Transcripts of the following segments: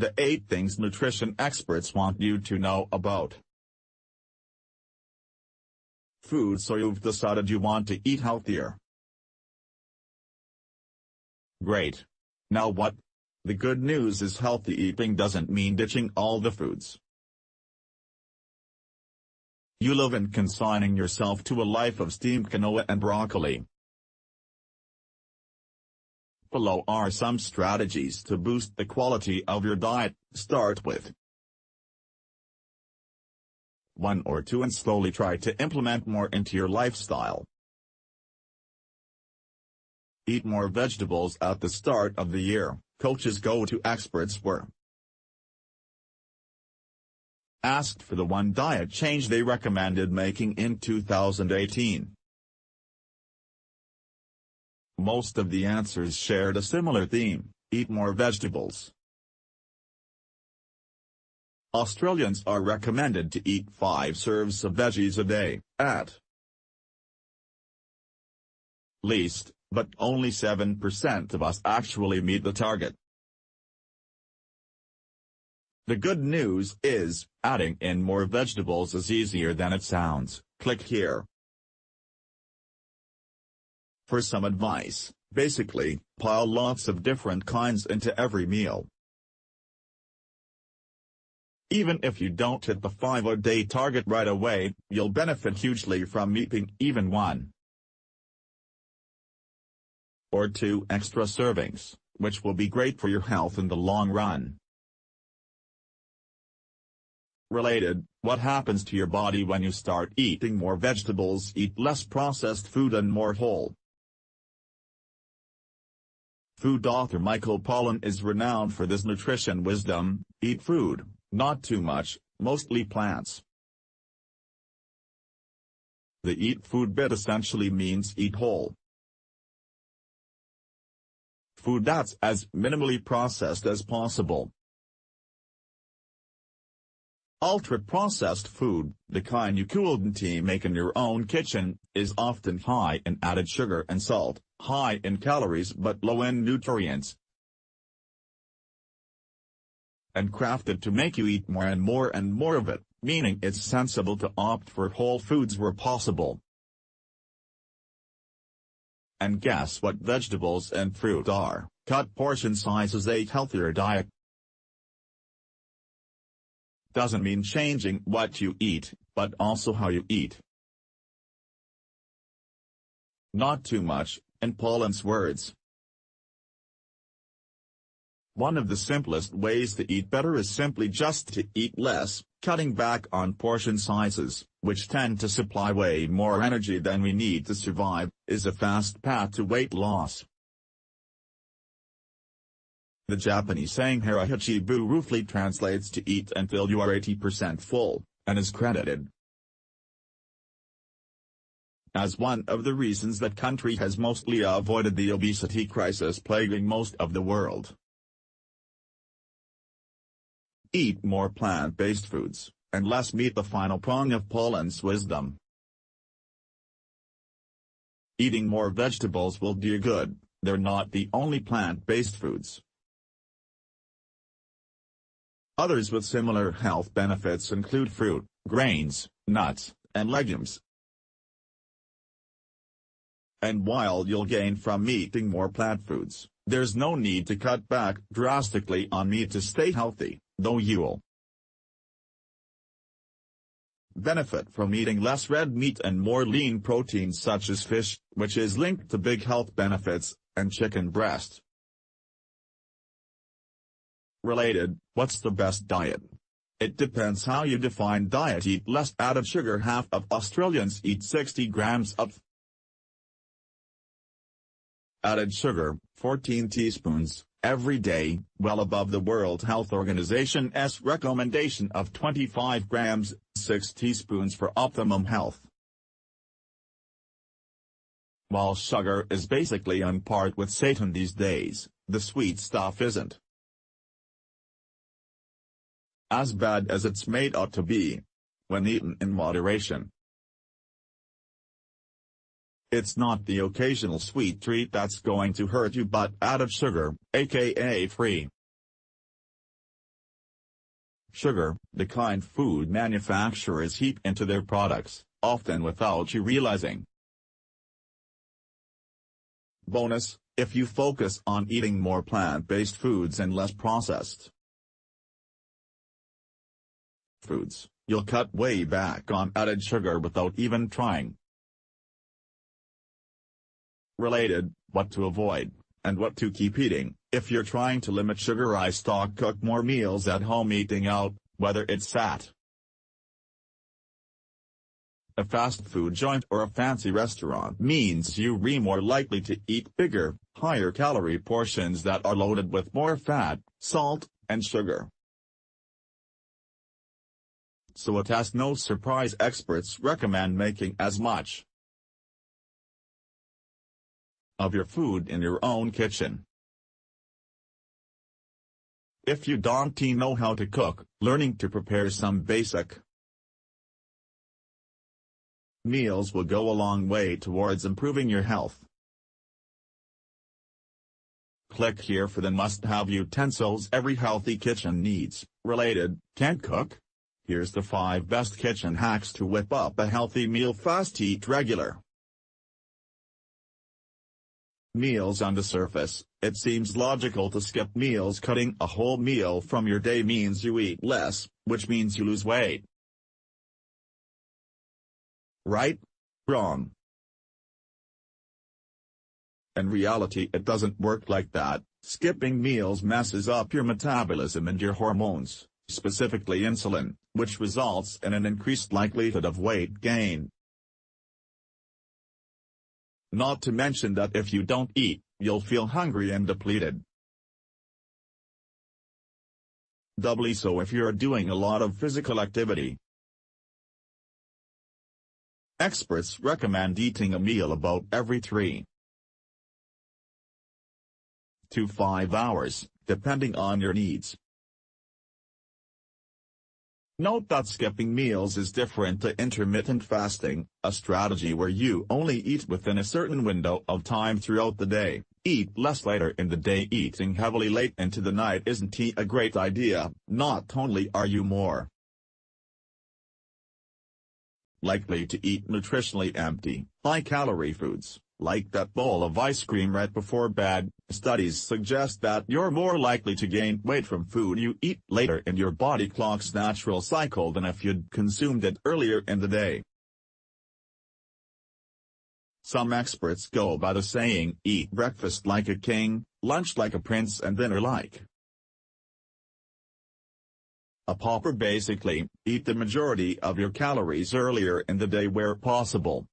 The 8 things nutrition experts want you to know about food. So you've decided you want to eat healthier. Great. Now what? The good news is healthy eating doesn't mean ditching all the foods you love and consigning yourself to a life of steamed quinoa and broccoli. Below are some strategies to boost the quality of your diet. Start with 1 or 2 and slowly try to implement more into your lifestyle. Eat more vegetables at the start of the year. Coaches go to experts were asked for the one diet change they recommended making in 2018. Most of the answers shared a similar theme: eat more vegetables. Australians are recommended to eat 5 serves of veggies a day, at least, but only 7% of us actually meet the target. The good news is, adding in more vegetables is easier than it sounds. Click here for some advice. Basically, pile lots of different kinds into every meal. Even if you don't hit the 5-a-day target right away, you'll benefit hugely from eating even 1 or 2 extra servings, which will be great for your health in the long run. Related, what happens to your body when you start eating more vegetables? Eat less processed food and more whole food. Author Michael Pollan is renowned for this nutrition wisdom: eat food, not too much, mostly plants. The eat food bit essentially means eat whole food that's as minimally processed as possible. Ultra-processed food, the kind you couldn't make in your own kitchen, is often high in added sugar and salt, high in calories but low in nutrients, and crafted to make you eat more and more and more of it, meaning it's sensible to opt for whole foods where possible. And guess what vegetables and fruit are? Cut portion sizes. A healthier diet doesn't mean changing what you eat, but also how you eat. Not too much, in Pollan's words. One of the simplest ways to eat better is simply just to eat less. Cutting back on portion sizes, which tend to supply way more energy than we need to survive, is a fast path to weight loss. The Japanese saying "hara hachibu" roughly translates to eat until you are 80% full, and is credited as one of the reasons that country has mostly avoided the obesity crisis plaguing most of the world. Eat more plant-based foods, and less meat. The final prong of Pollan's wisdom: eating more vegetables will do you good. They're not the only plant-based foods. Others with similar health benefits include fruit, grains, nuts, and legumes. And while you'll gain from eating more plant foods, there's no need to cut back drastically on meat to stay healthy, though you'll benefit from eating less red meat and more lean proteins such as fish, which is linked to big health benefits, and chicken breast. Related, what's the best diet? It depends how you define diet. Eat less added sugar. Half of Australians eat 60 grams of added sugar, 14 teaspoons, every day, well above the World Health Organization's recommendation of 25 grams, 6 teaspoons for optimum health. While sugar is basically on par with Satan these days, the sweet stuff isn't as bad as it's made out to be, when eaten in moderation. It's not the occasional sweet treat that's going to hurt you, but added sugar, aka free sugar, the kind food manufacturers heap into their products, often without you realizing. Bonus: if you focus on eating more plant-based foods and less processed foods, you'll cut way back on added sugar without even trying. Related: what to avoid, and what to keep eating. If you're trying to limit sugar, I stock cook more meals at home. Eating out, whether it's at a fast food joint or a fancy restaurant, means you're more likely to eat bigger, higher calorie portions that are loaded with more fat, salt, and sugar. So it has no surprise experts recommend making as much of your food in your own kitchen. If you don't know how to cook, learning to prepare some basic meals will go a long way towards improving your health. Click here for the must-have utensils every healthy kitchen needs. Related: can't cook? Here's the 5 best kitchen hacks to whip up a healthy meal fast. Eat regular meals. On the surface, it seems logical to skip meals. Cutting a whole meal from your day means you eat less, which means you lose weight. Right? Wrong. In reality, it doesn't work like that. Skipping meals messes up your metabolism and your hormones, specifically insulin, which results in an increased likelihood of weight gain. Not to mention that if you don't eat, you'll feel hungry and depleted. Doubly so if you're doing a lot of physical activity. Experts recommend eating a meal about every 3 to 5 hours, depending on your needs. Note that skipping meals is different to intermittent fasting, a strategy where you only eat within a certain window of time throughout the day. Eat less later in the day. Eating heavily late into the night isn't a great idea. Not only are you more likely to eat nutritionally empty, high-calorie foods, like that bowl of ice cream right before bed, studies suggest that you're more likely to gain weight from food you eat later in your body clock's natural cycle than if you'd consumed it earlier in the day. Some experts go by the saying, eat breakfast like a king, lunch like a prince and dinner like a pauper. Basically, eat the majority of your calories earlier in the day where possible.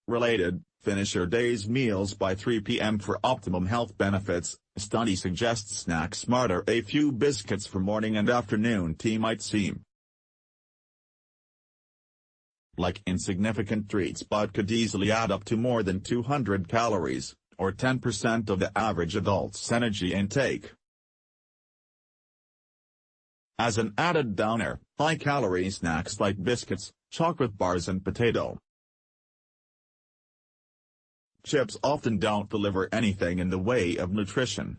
Related: finish your day's meals by 3 p.m. for optimum health benefits. Study suggests snack smarter. A few biscuits for morning and afternoon tea might seem like insignificant treats but could easily add up to more than 200 calories, or 10% of the average adult's energy intake. As an added downer, high-calorie snacks like biscuits, chocolate bars and potato chips often don't deliver anything in the way of nutrition.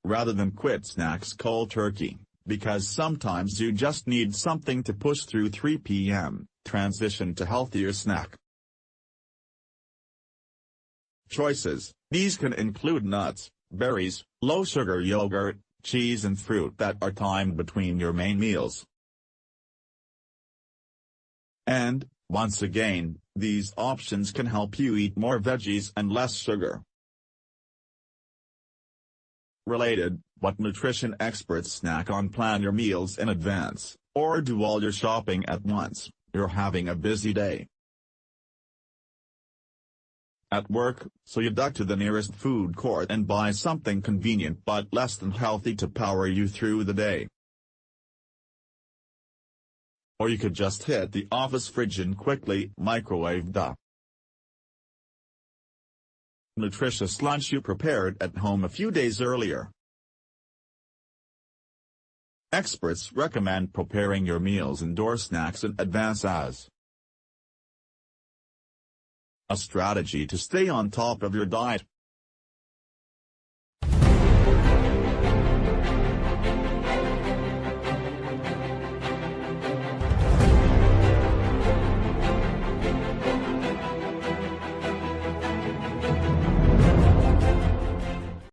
Rather than quit snacks cold turkey, because sometimes you just need something to push through 3 p.m., transition to healthier snack choices. These can include nuts, berries, low-sugar yogurt, cheese and fruit that are timed between your main meals. And, once again, these options can help you eat more veggies and less sugar. Related: what nutrition experts snack on? Plan your meals in advance, or do all your shopping at once. You're having a busy day at work, so you duck to the nearest food court and buy something convenient but less than healthy to power you through the day. Or you could just hit the office fridge and quickly microwave the nutritious lunch you prepared at home a few days earlier. Experts recommend preparing your meals and or snacks in advance as a strategy to stay on top of your diet.